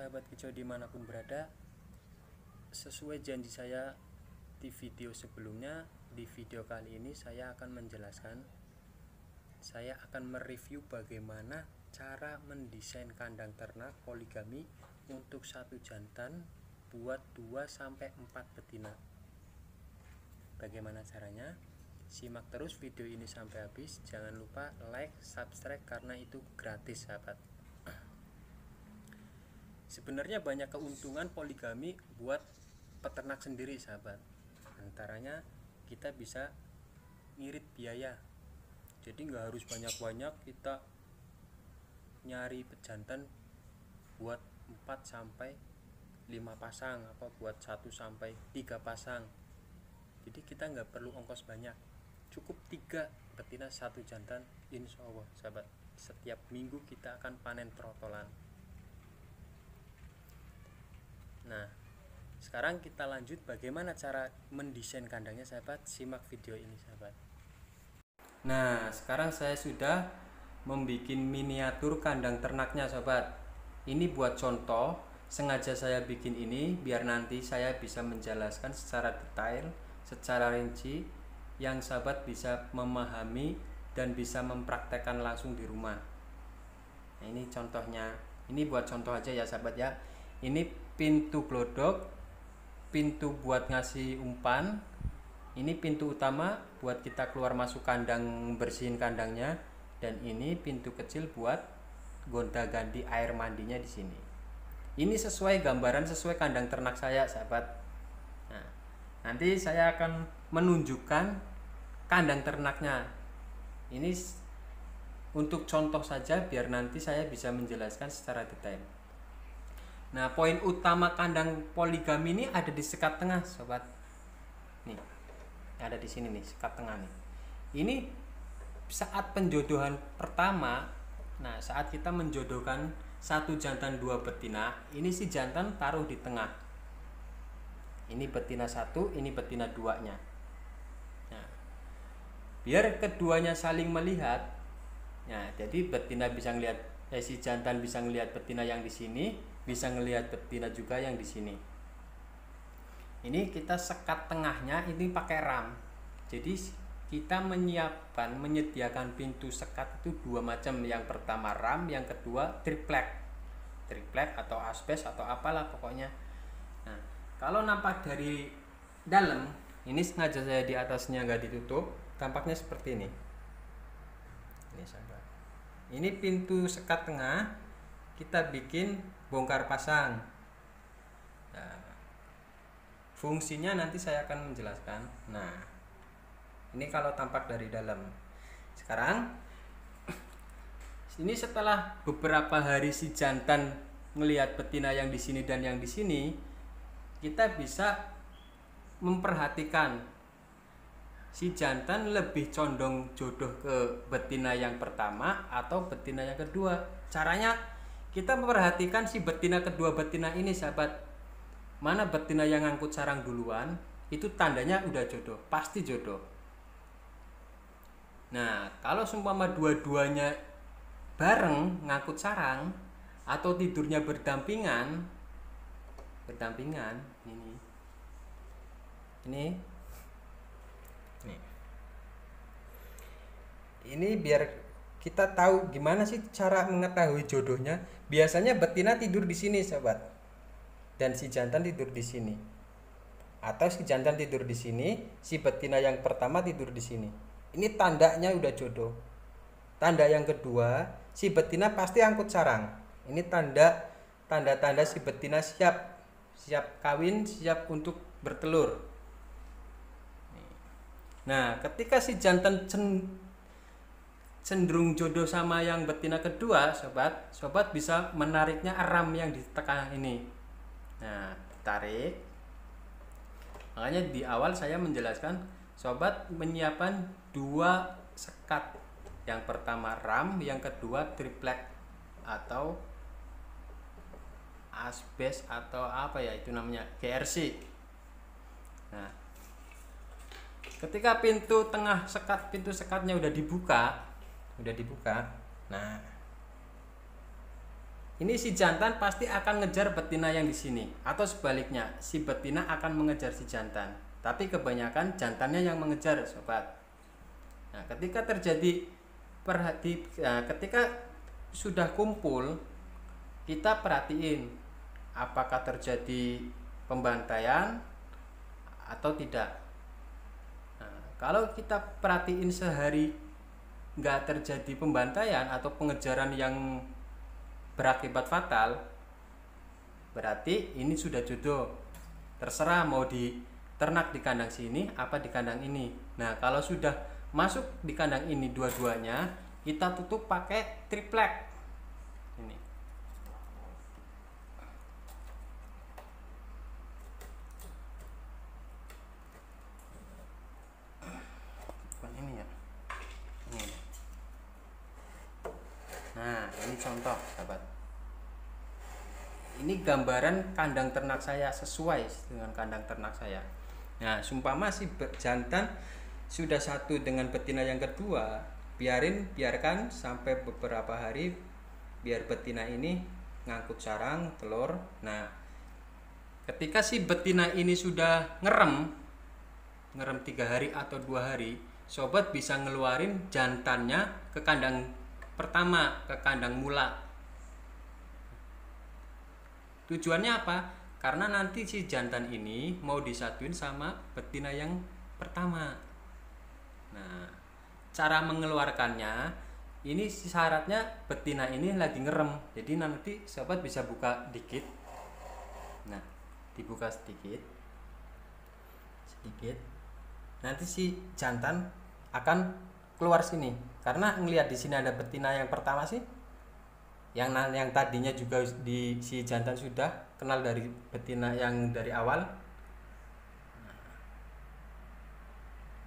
sahabat kicau dimanapun berada. Sesuai janji saya di video sebelumnya, di video kali ini saya akan menjelaskan, saya akan mereview bagaimana cara mendesain kandang ternak poligami untuk satu jantan buat 2-4 betina. Bagaimana caranya? Simak terus video ini sampai habis. Jangan lupa like, subscribe karena itu gratis, sahabat. Sebenarnya banyak keuntungan poligami buat peternak sendiri, sahabat. Antaranya kita bisa ngirit biaya. Jadi nggak harus banyak-banyak kita nyari pejantan buat 4-5 pasang apa buat 1-3 pasang. Jadi kita nggak perlu ongkos banyak, cukup 3 betina 1 jantan, insya Allah, sahabat. Setiap minggu kita akan panen trotolan. Nah, sekarang kita lanjut bagaimana cara mendesain kandangnya, sahabat. Simak video ini, sahabat. Nah, sekarang saya sudah membuat miniatur kandang ternaknya, sahabat. Ini buat contoh, sengaja saya bikin ini biar nanti saya bisa menjelaskan secara detail, secara rinci, yang sahabat bisa memahami dan bisa mempraktekkan langsung di rumah. Nah, ini contohnya. Ini buat contoh aja ya, sahabat ya. Ini pintu glodok, pintu buat ngasih umpan. Ini pintu utama buat kita keluar masuk kandang, bersihin kandangnya. Dan ini pintu kecil buat gonta-ganti air mandinya di sini. Ini sesuai gambaran, sesuai kandang ternak saya, sahabat. Nah, nanti saya akan menunjukkan kandang ternaknya. Ini untuk contoh saja biar nanti saya bisa menjelaskan secara detail. Nah, poin utama kandang poligami ini ada di sekat tengah, sobat. Nih, ada di sini nih, sekat tengah nih. Ini saat penjodohan pertama. Nah, saat kita menjodohkan satu jantan 2 betina, ini si jantan taruh di tengah. Ini betina 1, ini betina 2-nya. Nah, biar keduanya saling melihat. Nah, jadi betina bisa ngelihat, si jantan bisa ngelihat betina yang di sini, bisa ngelihat betina juga yang di sini. Ini kita sekat tengahnya ini pakai ram. Jadi kita menyediakan pintu sekat itu 2 macam. Yang pertama ram, yang kedua triplek atau asbes atau apalah pokoknya. Nah, kalau nampak dari dalam, ini sengaja saya di atasnya nggak ditutup, tampaknya seperti ini. Ini sahabat. Ini pintu sekat tengah kita bikin bongkar pasang. Nah, fungsinya nanti saya akan menjelaskan. Nah, ini kalau tampak dari dalam. Sekarang ini setelah beberapa hari si jantan melihat betina yang di sini dan yang di sini, kita bisa memperhatikan si jantan lebih condong jodoh ke betina yang pertama atau betina yang kedua. Caranya kita memperhatikan si betina kedua betina ini, sahabat. Mana betina yang ngangkut sarang duluan, itu tandanya udah jodoh, pasti jodoh. Nah, kalau seumpama dua-duanya bareng ngangkut sarang atau tidurnya berdampingan, ini biar kita tahu gimana sih cara mengetahui jodohnya. Biasanya betina tidur di sini, sahabat, dan si jantan tidur di sini, atau si jantan tidur di sini, si betina yang pertama tidur di sini. Ini tandanya udah jodoh. Tanda yang kedua, si betina pasti angkut sarang. Ini tanda si betina siap kawin, siap untuk bertelur. Nah, ketika si jantan cenderung jodoh sama yang betina kedua, sobat bisa menariknya ram yang di tengah ini. Nah, tarik. Makanya di awal saya menjelaskan, sobat menyiapkan 2 sekat. Yang pertama ram, yang kedua triplek atau asbes atau apa ya itu namanya, GRC. Nah, ketika pintu sekatnya udah dibuka. Nah, ini si jantan pasti akan ngejar betina yang di sini, atau sebaliknya si betina akan mengejar si jantan. Tapi kebanyakan jantannya yang mengejar, sobat. Nah, ketika terjadi ketika sudah kumpul, kita perhatiin apakah terjadi pembantaian atau tidak. Nah, kalau kita perhatiin sehari nggak terjadi pembantaian atau pengejaran yang berakibat fatal, berarti ini sudah jodoh. Terserah mau diternak di kandang sini apa di kandang ini. Nah, kalau sudah masuk di kandang ini dua-duanya, kita tutup pakai triplek. Ini. Bukan ini ya. Ini. Nah, ini contoh, sahabat. Ini gambaran kandang ternak saya sesuai dengan kandang ternak saya. Nah, sumpama si jantan sudah satu dengan betina yang kedua, biarkan sampai beberapa hari biar betina ini ngangkut sarang telur. Nah, ketika si betina ini sudah ngerem 3 hari atau 2 hari, sobat bisa ngeluarin jantannya ke kandang pertama, ke kandang mula. Tujuannya apa? Karena nanti si jantan ini mau disatuin sama betina yang pertama. Nah, cara mengeluarkannya ini syaratnya betina ini lagi ngerem. Jadi nanti sobat bisa buka dikit. Nah, dibuka sedikit. Nanti si jantan akan keluar sini. Karena ngelihat di sini ada betina yang pertama sih. Yang tadinya juga si jantan sudah kenal dari betina yang dari awal.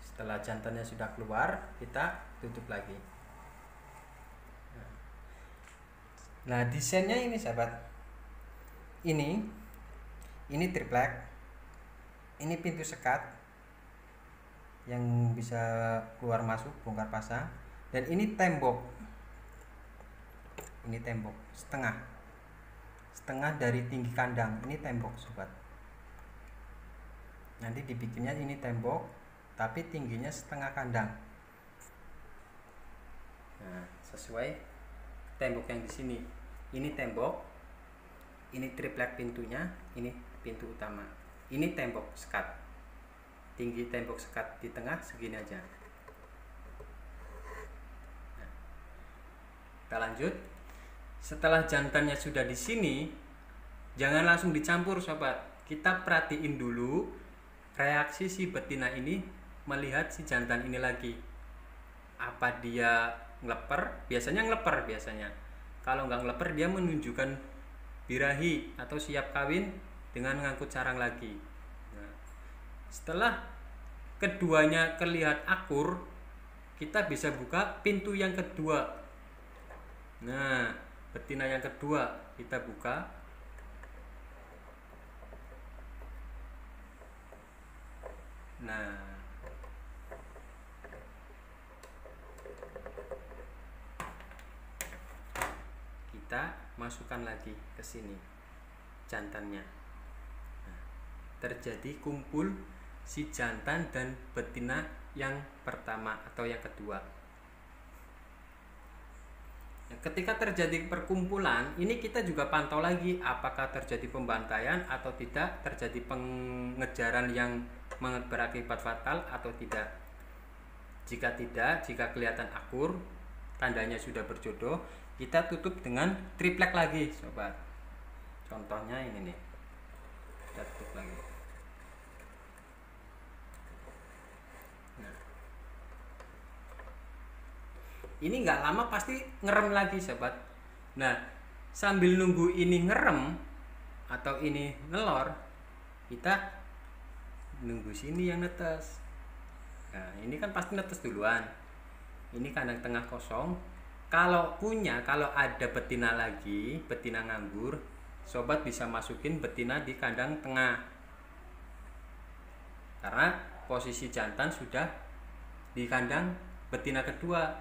Setelah jantannya sudah keluar, kita tutup lagi. Nah, desainnya ini, sahabat. Ini triplek. Ini pintu sekat yang bisa keluar masuk bongkar pasang, dan ini tembok. Ini tembok setengah dari tinggi kandang. Ini tembok, sobat. Nanti dibikinnya ini tembok, tapi tingginya setengah kandang. Nah, sesuai tembok yang di sini. Ini tembok, ini triplek pintunya, ini pintu utama. Ini tembok sekat. Tinggi tembok sekat di tengah segini aja. Nah, kita lanjut. Setelah jantannya sudah di sini, jangan langsung dicampur, sobat. Kita perhatiin dulu reaksi si betina ini melihat si jantan ini lagi. Apa dia ngeleper? Biasanya ngeleper biasanya. Kalau nggak ngeleper, dia menunjukkan birahi atau siap kawin dengan ngangkut sarang lagi. Nah, setelah keduanya terlihat akur, kita bisa buka pintu yang kedua. Nah, betina yang kedua kita buka. Nah, kita masukkan lagi ke sini jantannya. Nah, terjadi kumpul si jantan dan betina yang pertama atau yang kedua. Ketika terjadi perkumpulan, ini kita juga pantau lagi apakah terjadi pembantaian atau tidak, terjadi pengejaran yang berakibat fatal atau tidak. Jika tidak, jika kelihatan akur, tandanya sudah berjodoh, kita tutup dengan triplek lagi, sobat. Contohnya ini nih, kita tutup lagi. Nah, ini nggak lama pasti ngerem lagi, sobat. Nah, sambil nunggu ini ngerem atau ini ngelor, kita nunggu sini yang netes. Nah, ini kan pasti netes duluan. Ini kandang tengah kosong. Kalau ada betina lagi, betina nganggur, sobat bisa masukin betina di kandang tengah. Karena posisi jantan sudah di kandang betina kedua.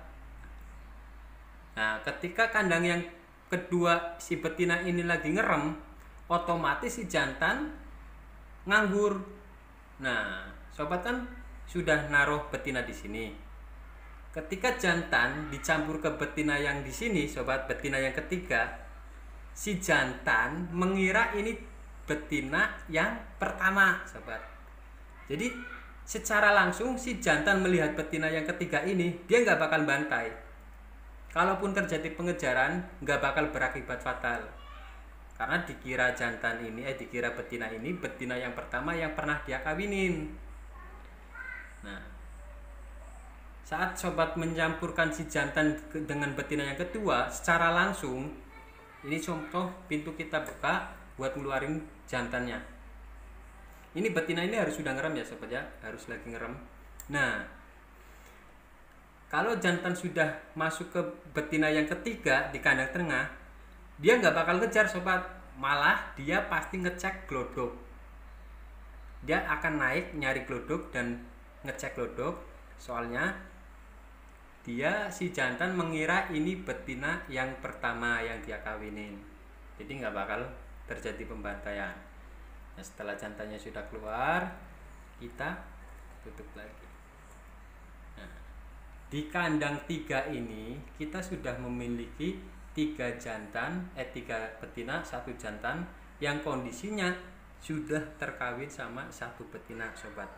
Nah, ketika kandang yang kedua si betina ini lagi ngerem, otomatis si jantan nganggur. Nah, sobat kan sudah naruh betina di sini. Ketika jantan dicampur ke betina yang di sini, sobat, betina yang ketiga, si jantan mengira ini betina yang pertama, sobat. Jadi secara langsung si jantan melihat betina yang ketiga ini, dia nggak bakal bantai. Kalaupun terjadi pengejaran, nggak bakal berakibat fatal. Karena dikira jantan ini, dikira betina ini betina yang pertama yang pernah dia kawinin. Nah, saat sobat mencampurkan si jantan dengan betina yang kedua, secara langsung, ini contoh pintu kita buka buat ngeluarin jantannya. Ini betina ini harus sudah ngerem ya sobat ya, harus lagi ngerem. Nah, kalau jantan sudah masuk ke betina yang ketiga di kandang tengah, dia nggak bakal kejar sobat, malah dia pasti ngecek glodok. Dia akan naik nyari glodok dan ngecek glodok, soalnya dia si jantan mengira ini betina yang pertama yang dia kawinin, jadi nggak bakal terjadi pembantaian. Nah, setelah jantannya sudah keluar, kita tutup lagi. Nah, di kandang 3 ini kita sudah memiliki 3 jantan, 3 betina, 1 jantan yang kondisinya sudah terkawin sama 1 betina, sobat.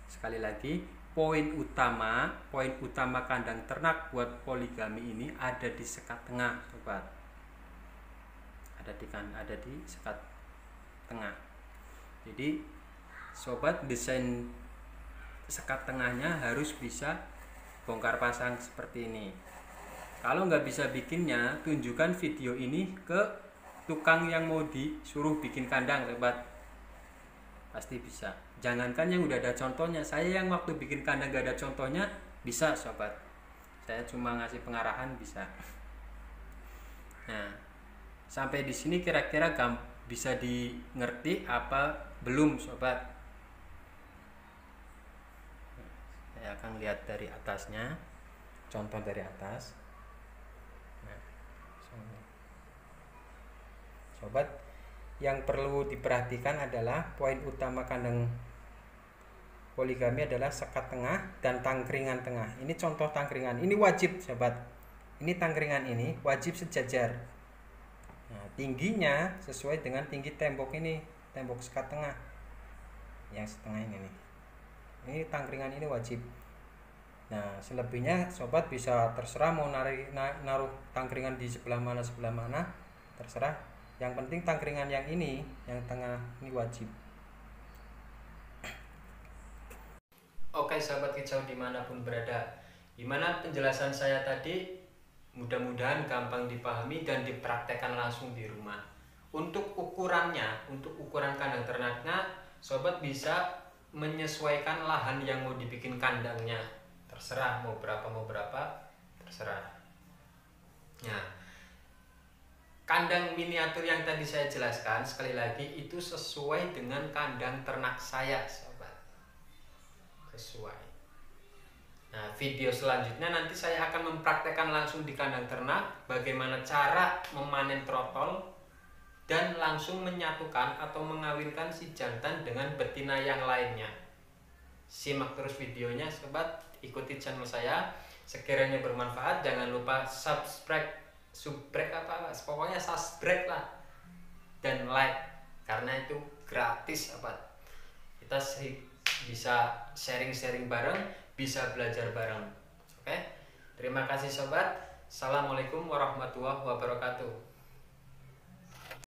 Sekali lagi, poin utama kandang ternak buat poligami ini ada di sekat tengah, sobat. Ada di sekat tengah. Jadi sobat desain sekat tengahnya harus bisa bongkar pasang seperti ini. Kalau nggak bisa bikinnya, tunjukkan video ini ke tukang yang mau disuruh bikin kandang, sobat. Pasti bisa. Jangankan yang udah ada contohnya, saya yang waktu bikin kandang nggak ada contohnya bisa, sobat. Saya cuma ngasih pengarahan bisa. Nah, sampai di sini kira-kira bisa dimengerti apa belum, sobat? Saya akan lihat dari atasnya, contoh dari atas. Nah, sobat, yang perlu diperhatikan adalah poin utama kandang poligami adalah sekat tengah dan tangkringan tengah. Ini contoh tangkringan, ini wajib, sobat. Ini tangkringan ini wajib sejajar. Nah, tingginya sesuai dengan tinggi tembok ini, tembok sekat tengah yang setengah ini nih. Ini tangkringan ini wajib. Nah, selebihnya sobat bisa terserah mau naruh tangkringan di sebelah mana, terserah. Yang penting tangkringan yang ini, yang tengah ini wajib. Oke sahabat kicau dimanapun berada, gimana penjelasan saya tadi? Mudah-mudahan gampang dipahami dan dipraktekkan langsung di rumah. Untuk ukurannya, untuk ukuran kandang ternaknya, sobat bisa menyesuaikan lahan yang mau dibikin kandangnya. Terserah mau berapa, terserah. Nah, kandang miniatur yang tadi saya jelaskan, sekali lagi itu sesuai dengan kandang ternak saya, sobat. Sesuai. Nah, video selanjutnya nanti saya akan mempraktekkan langsung di kandang ternak bagaimana cara memanen trotol dan langsung menyatukan atau mengawinkan si jantan dengan betina yang lainnya. Simak terus videonya, sobat. Ikuti channel saya. Sekiranya bermanfaat, jangan lupa subscribe pokoknya subscribe lah dan like, karena itu gratis, sobat. Kita bisa sharing-sharing bareng, bisa belajar bareng. Oke? Terima kasih, sobat. Assalamualaikum warahmatullahi wabarakatuh.